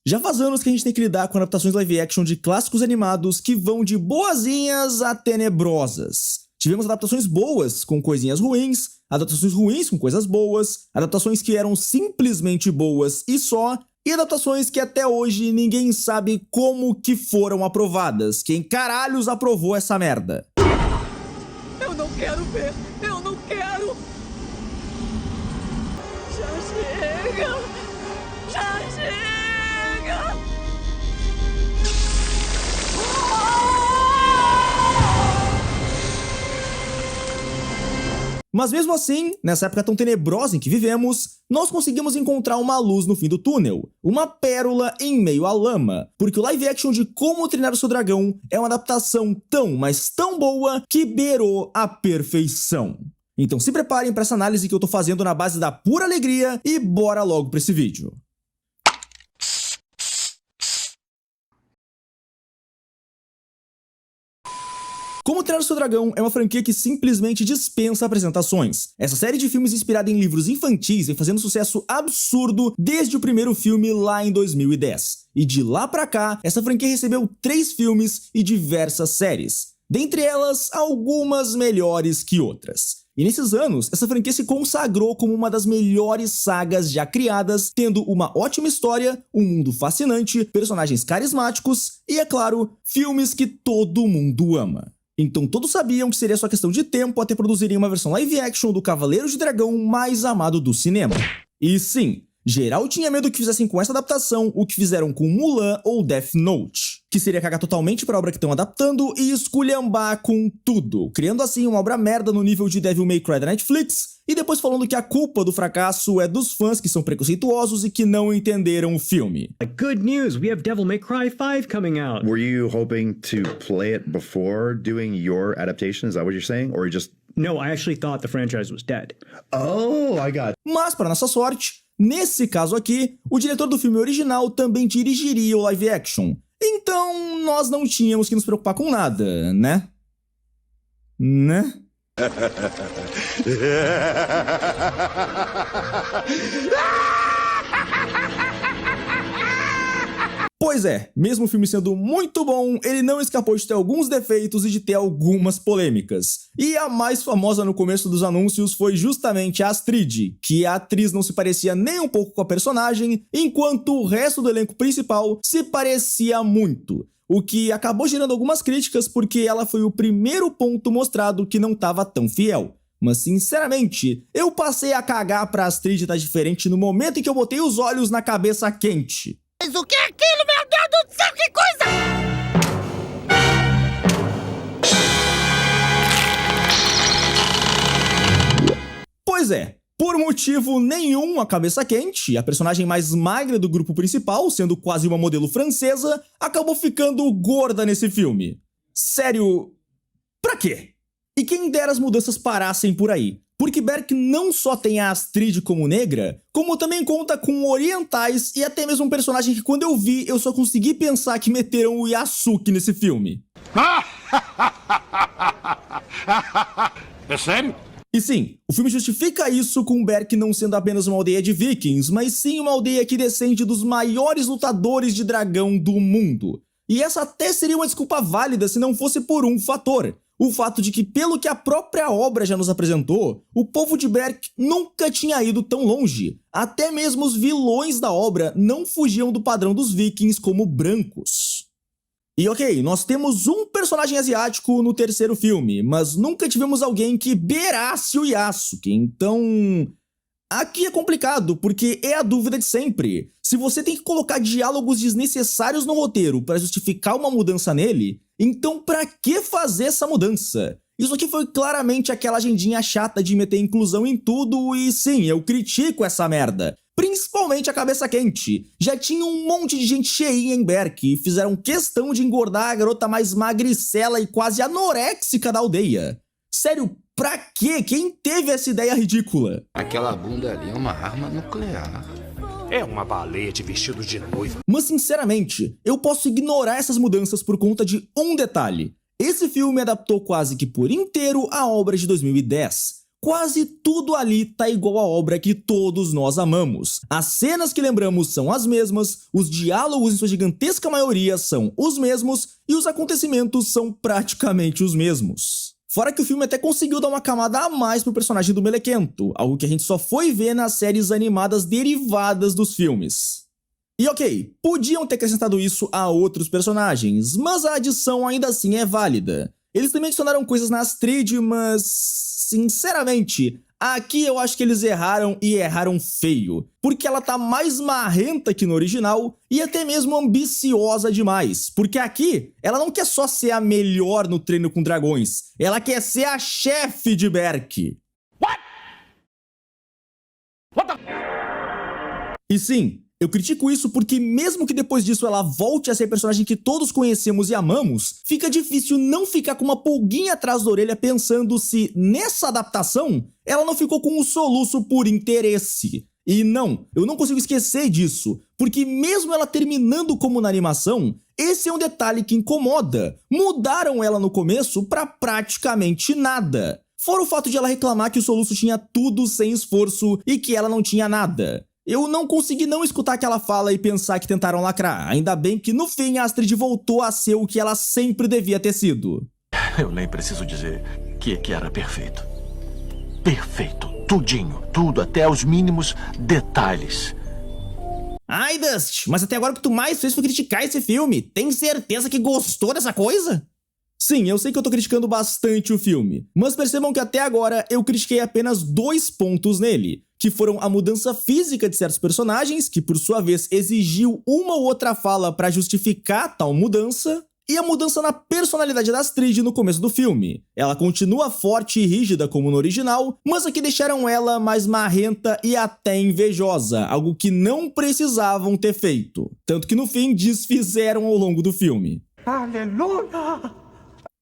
Já faz anos que a gente tem que lidar com adaptações live action de clássicos animados que vão de boazinhas a tenebrosas. Tivemos adaptações boas com coisinhas ruins, adaptações ruins com coisas boas, adaptações que eram simplesmente boas e só, e adaptações que até hoje ninguém sabe como que foram aprovadas. Quem caralhos aprovou essa merda? Eu não quero ver! Eu não quero! Já chega! Já chega! Mas mesmo assim, nessa época tão tenebrosa em que vivemos, nós conseguimos encontrar uma luz no fim do túnel, uma pérola em meio à lama, porque o live action de Como Treinar o Seu Dragão é uma adaptação tão, mas tão boa que beirou a perfeição. Então se preparem para essa análise que eu tô fazendo na base da pura alegria e bora logo para esse vídeo. Como Treinar o Seu Dragão é uma franquia que simplesmente dispensa apresentações. Essa série de filmes inspirada em livros infantis vem fazendo sucesso absurdo desde o primeiro filme lá em 2010. E de lá pra cá, essa franquia recebeu 3 filmes e diversas séries. Dentre elas, algumas melhores que outras. E nesses anos, essa franquia se consagrou como uma das melhores sagas já criadas, tendo uma ótima história, um mundo fascinante, personagens carismáticos e, é claro, filmes que todo mundo ama. Então todos sabiam que seria só questão de tempo até produzirem uma versão live action do Cavaleiro de Dragão mais amado do cinema. E sim, geral tinha medo que fizessem com essa adaptação o que fizeram com Mulan ou Death Note, que seria cagar totalmente pra obra que estão adaptando e esculhambar com tudo, criando assim uma obra merda no nível de Devil May Cry da Netflix, e depois falando que a culpa do fracasso é dos fãs que são preconceituosos e que não entenderam o filme. Good news, we have Devil May Cry 5 coming out. Were you hoping to play it before doing your adaptation? Is that what you're saying? Or you just... No, I actually thought the franchise was dead. Oh, I got it. Mas, para nossa sorte, nesse caso aqui, o diretor do filme original também dirigiria o live action. Então, nós não tínhamos que nos preocupar com nada, né? Pois é, mesmo o filme sendo muito bom, ele não escapou de ter alguns defeitos e de ter algumas polêmicas. E a mais famosa no começo dos anúncios foi justamente a Astrid, que a atriz não se parecia nem um pouco com a personagem, enquanto o resto do elenco principal se parecia muito. O que acabou gerando algumas críticas porque ela foi o primeiro ponto mostrado que não estava tão fiel. Mas sinceramente, eu passei a cagar pra Astrid estar diferente no momento em que eu botei os olhos na cabeça quente. Mas o que é aquilo, meu Deus do céu, que coisa! Pois é, por motivo nenhum a cabeça quente, a personagem mais magra do grupo principal, sendo quase uma modelo francesa, acabou ficando gorda nesse filme. Sério, pra quê? E quem dera as mudanças parassem por aí. Porque Berk não só tem a Astrid como negra, como também conta com orientais e até mesmo um personagem que quando eu vi, eu só consegui pensar que meteram o Yasuke nesse filme. É sério? E sim, o filme justifica isso com Berk não sendo apenas uma aldeia de vikings, mas sim uma aldeia que descende dos maiores lutadores de dragão do mundo. E essa até seria uma desculpa válida se não fosse por um fator. O fato de que, pelo que a própria obra já nos apresentou, o povo de Berk nunca tinha ido tão longe. Até mesmo os vilões da obra não fugiam do padrão dos vikings como brancos. E ok, nós temos um personagem asiático no terceiro filme, mas nunca tivemos alguém que beirasse o Yasuke, então... Aqui é complicado, porque é a dúvida de sempre. Se você tem que colocar diálogos desnecessários no roteiro para justificar uma mudança nele, então pra que fazer essa mudança? Isso aqui foi claramente aquela agendinha chata de meter inclusão em tudo e sim, eu critico essa merda. Principalmente a cabeça quente. Já tinha um monte de gente cheinha em Berk e fizeram questão de engordar a garota mais magricela e quase anoréxica da aldeia. Sério, pra quê? Quem teve essa ideia ridícula? Aquela bunda ali é uma arma nuclear. É uma baleia de vestido de noiva. Mas sinceramente, eu posso ignorar essas mudanças por conta de um detalhe. Esse filme adaptou quase que por inteiro a obra de 2010. quase tudo ali tá igual à obra que todos nós amamos. As cenas que lembramos são as mesmas, os diálogos em sua gigantesca maioria são os mesmos e os acontecimentos são praticamente os mesmos. Fora que o filme até conseguiu dar uma camada a mais pro personagem do Melequento, algo que a gente só foi ver nas séries animadas derivadas dos filmes. E ok, podiam ter acrescentado isso a outros personagens, mas a adição ainda assim é válida. Eles também adicionaram coisas na Astrid, mas, sinceramente, aqui eu acho que eles erraram e erraram feio, porque ela tá mais marrenta que no original e até mesmo ambiciosa demais, porque aqui ela não quer só ser a melhor no treino com dragões, ela quer ser a chefe de Berk. E sim, eu critico isso porque mesmo que depois disso ela volte a ser a personagem que todos conhecemos e amamos, fica difícil não ficar com uma pulguinha atrás da orelha pensando se, nessa adaptação, ela não ficou com um soluço por interesse. E não, eu não consigo esquecer disso, porque mesmo ela terminando como na animação, esse é um detalhe que incomoda. Mudaram ela no começo pra praticamente nada. Fora o fato de ela reclamar que o soluço tinha tudo sem esforço e que ela não tinha nada. Eu não consegui não escutar aquela fala e pensar que tentaram lacrar. Ainda bem que no fim a Astrid voltou a ser o que ela sempre devia ter sido. Eu nem preciso dizer que era perfeito. Perfeito. Tudinho. Tudo, até os mínimos detalhes. Ai, Dust, mas até agora o que tu mais fez foi criticar esse filme. Tem certeza que gostou dessa coisa? Sim, eu sei que eu tô criticando bastante o filme, mas percebam que até agora eu critiquei apenas 2 pontos nele, que foram a mudança física de certos personagens, que por sua vez exigiu uma ou outra fala pra justificar tal mudança, e a mudança na personalidade da Astrid no começo do filme. Ela continua forte e rígida como no original, mas aqui deixaram ela mais marrenta e até invejosa, algo que não precisavam ter feito. Tanto que no fim desfizeram ao longo do filme. Aleluia!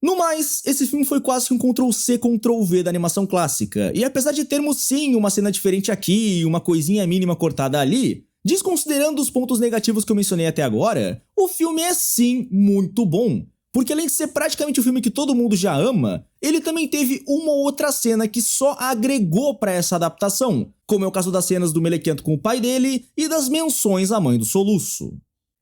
No mais, esse filme foi quase que um Ctrl-C, Ctrl-V da animação clássica, e apesar de termos sim uma cena diferente aqui e uma coisinha mínima cortada ali, desconsiderando os pontos negativos que eu mencionei até agora, o filme é sim muito bom, porque além de ser praticamente o filme que todo mundo já ama, ele também teve uma ou outra cena que só agregou pra essa adaptação, como é o caso das cenas do Melequento com o pai dele e das menções à mãe do Soluço.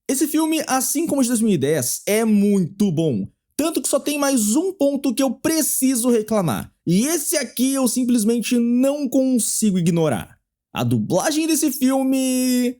Esse filme, assim como o de 2010, é muito bom. Tanto que só tem mais um ponto que eu preciso reclamar. E esse aqui eu simplesmente não consigo ignorar. A dublagem desse filme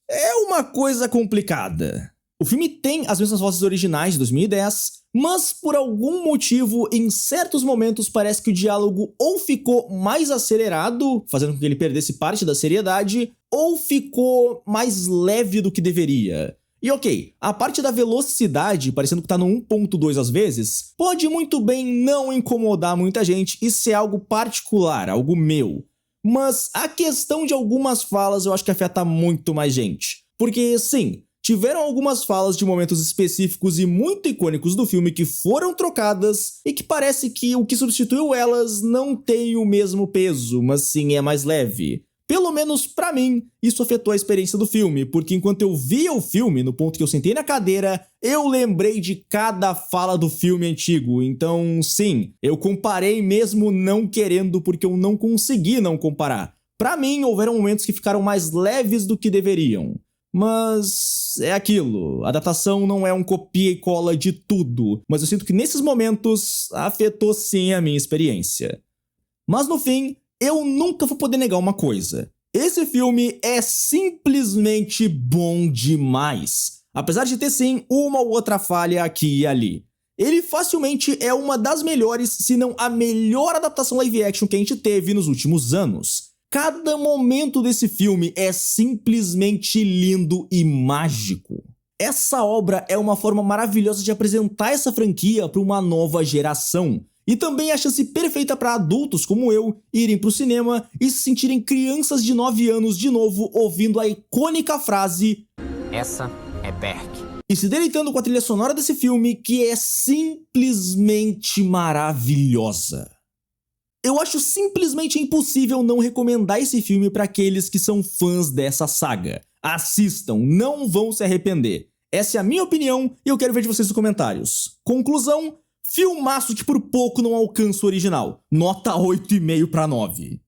é uma coisa complicada. O filme tem as mesmas vozes originais de 2010, mas por algum motivo, em certos momentos parece que o diálogo ou ficou mais acelerado, fazendo com que ele perdesse parte da seriedade, ou ficou mais leve do que deveria. E ok, a parte da velocidade, parecendo que tá no 1.2 às vezes, pode muito bem não incomodar muita gente e ser algo particular, algo meu. Mas a questão de algumas falas eu acho que afeta muito mais gente. Porque sim, tiveram algumas falas de momentos específicos e muito icônicos do filme que foram trocadas e que parece que o que substituiu elas não tem o mesmo peso, mas sim é mais leve. Pelo menos pra mim, isso afetou a experiência do filme, porque enquanto eu via o filme, no ponto que eu sentei na cadeira, eu lembrei de cada fala do filme antigo. Então, sim, eu comparei mesmo não querendo, porque eu não consegui não comparar. Pra mim, houveram momentos que ficaram mais leves do que deveriam. Mas é aquilo, a adaptação não é um copia e cola de tudo, mas eu sinto que nesses momentos afetou sim a minha experiência. Mas no fim, eu nunca vou poder negar uma coisa. Esse filme é simplesmente bom demais. Apesar de ter sim uma ou outra falha aqui e ali. Ele facilmente é uma das melhores, se não a melhor adaptação live action que a gente teve nos últimos anos. Cada momento desse filme é simplesmente lindo e mágico. Essa obra é uma forma maravilhosa de apresentar essa franquia para uma nova geração. E também a chance perfeita para adultos como eu irem pro cinema e se sentirem crianças de 9 anos de novo ouvindo a icônica frase "Essa é Berk", e se deleitando com a trilha sonora desse filme, que é simplesmente maravilhosa. Eu acho simplesmente impossível não recomendar esse filme para aqueles que são fãs dessa saga. Assistam, não vão se arrepender. Essa é a minha opinião e eu quero ver de vocês nos comentários. Conclusão: Filmaço que por pouco não alcança o original. Nota 8,5 pra 9.